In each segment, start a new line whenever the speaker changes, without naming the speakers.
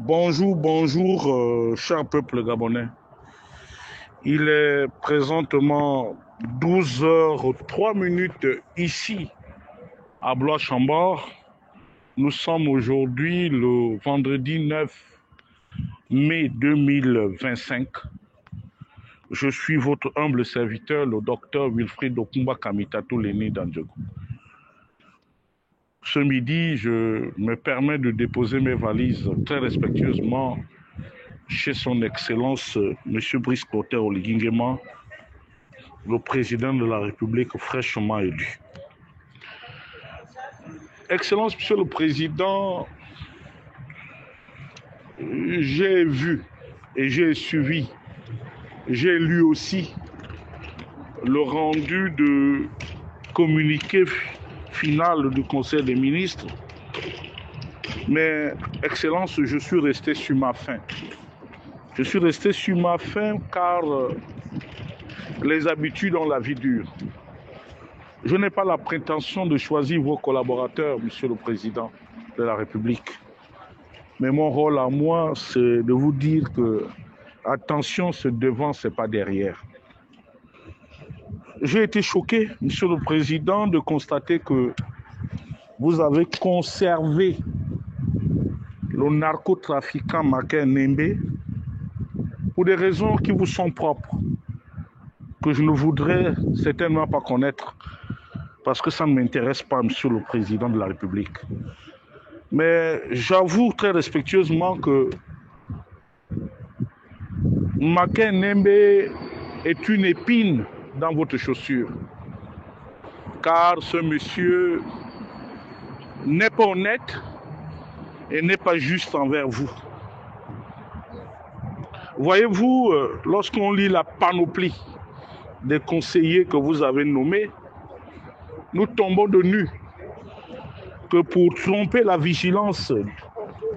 Bonjour, bonjour, cher peuple gabonais. Il est présentement 12h03 ici à Blois-Chambord. Nous sommes aujourd'hui le vendredi 9 mai 2025. Je suis votre humble serviteur, le docteur Wilfried Okumba Kamitatou Leni Dandjogou. Ce midi, je me permets de déposer mes valises très respectueusement chez son Excellence M. Brice Clotaire Oligingema, le président de la République fraîchement élu. Excellence, Monsieur le Président, j'ai vu et j'ai suivi, j'ai lu aussi le rendu de communiqué final du Conseil des ministres. Mais, Excellence, je suis resté sur ma faim. Je suis resté sur ma faim car les habitudes ont la vie dure. Je n'ai pas la prétention de choisir vos collaborateurs, Monsieur le Président de la République. Mais mon rôle à moi, c'est de vous dire que, attention, c'est devant, c'est pas derrière. J'ai été choqué, Monsieur le Président, de constater que vous avez conservé le narcotrafiquant Maké Nembe pour des raisons qui vous sont propres, que je ne voudrais certainement pas connaître, parce que ça ne m'intéresse pas, Monsieur le Président de la République. Mais j'avoue très respectueusement que Maké Nembe est une épine dans votre chaussure. Car ce monsieur n'est pas honnête et n'est pas juste envers vous. Voyez-vous, lorsqu'on lit la panoplie des conseillers que vous avez nommés, nous tombons de nu que pour tromper la vigilance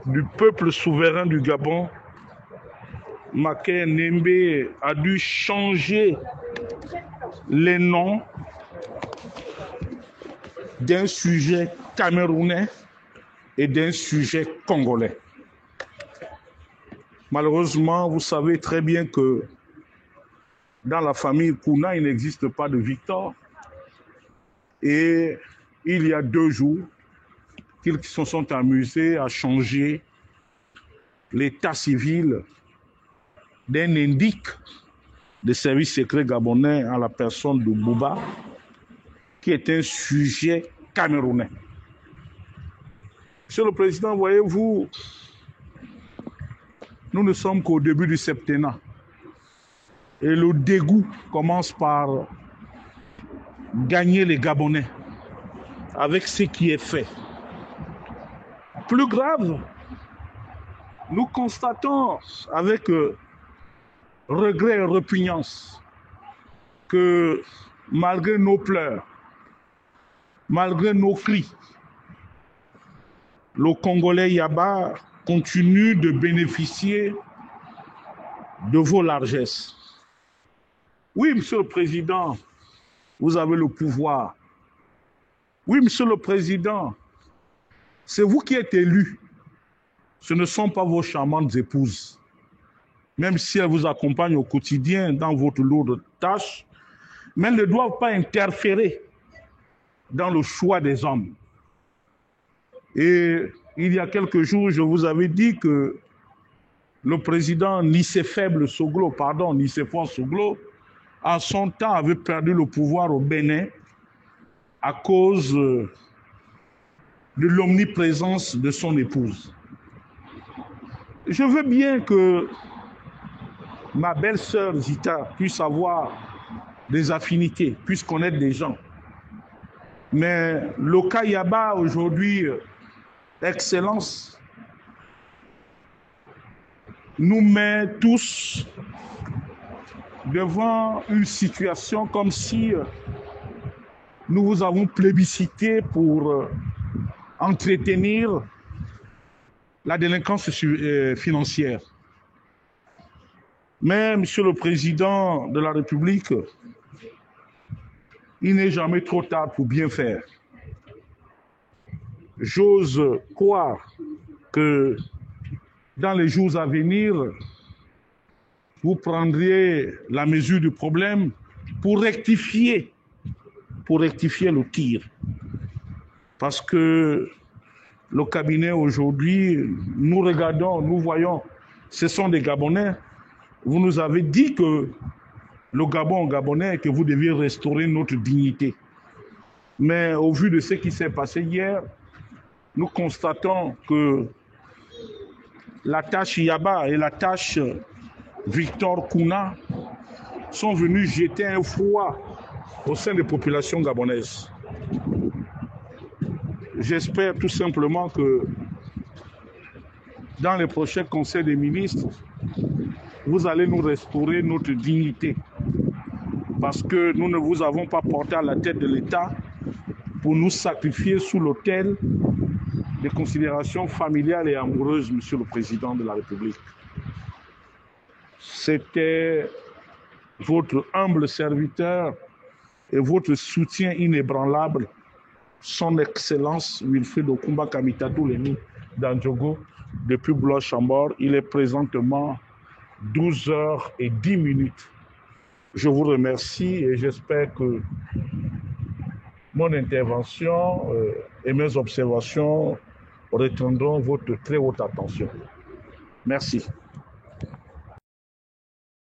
du peuple souverain du Gabon, Maké Nembe a dû changer les noms d'un sujet camerounais et d'un sujet congolais. Malheureusement, vous savez très bien que dans la famille Kouna, il n'existe pas de Victor. Et il y a 2 jours qu'ils se sont amusés à changer l'état civil d'un indique des services secrets gabonais en la personne de Bouba, qui est un sujet camerounais. Monsieur le Président, voyez-vous, nous ne sommes qu'au début du septennat. Et le dégoût commence par gagner les Gabonais avec ce qui est fait. Plus grave, nous constatons avec regret et répugnance que malgré nos pleurs, malgré nos cris, le Congolais Yaba continue de bénéficier de vos largesses. Oui, Monsieur le Président, vous avez le pouvoir. Oui, Monsieur le Président, c'est vous qui êtes élu. Ce ne sont pas vos charmantes épouses. Même si elles vous accompagnent au quotidien dans votre lourde tâche, mais elles ne doivent pas interférer dans le choix des hommes. Et il y a quelques jours, je vous avais dit que le président Nicéphore Soglo, en son temps avait perdu le pouvoir au Bénin à cause de l'omniprésence de son épouse. Je veux bien que ma belle-sœur Zita puisse avoir des affinités, puisse connaître des gens. Mais le cas Yaba aujourd'hui, Excellence, nous met tous devant une situation comme si nous vous avons plébiscité pour entretenir la délinquance financière. Mais, Monsieur le Président de la République, il n'est jamais trop tard pour bien faire. J'ose croire que dans les jours à venir, vous prendriez la mesure du problème pour rectifier le tir. Parce que le cabinet aujourd'hui, nous regardons, nous voyons, ce sont des Gabonais. Vous nous avez dit que le Gabon gabonais, que vous deviez restaurer notre dignité. Mais au vu de ce qui s'est passé hier, nous constatons que la tâche Yaba et la tâche Victor Kouna sont venus jeter un froid au sein des populations gabonaises. J'espère tout simplement que dans les prochains conseils des ministres, vous allez nous restaurer notre dignité. Parce que nous ne vous avons pas porté à la tête de l'État pour nous sacrifier sous l'autel des considérations familiales et amoureuses, Monsieur le Président de la République. C'était votre humble serviteur et votre soutien inébranlable, son Excellence Wilfrid Okumba Kamitatou Leni d'Andjogo, depuis Blois-Chambord. Il est présentement 12h10. Je vous remercie et j'espère que mon intervention et mes observations retiendront votre très haute attention. Merci.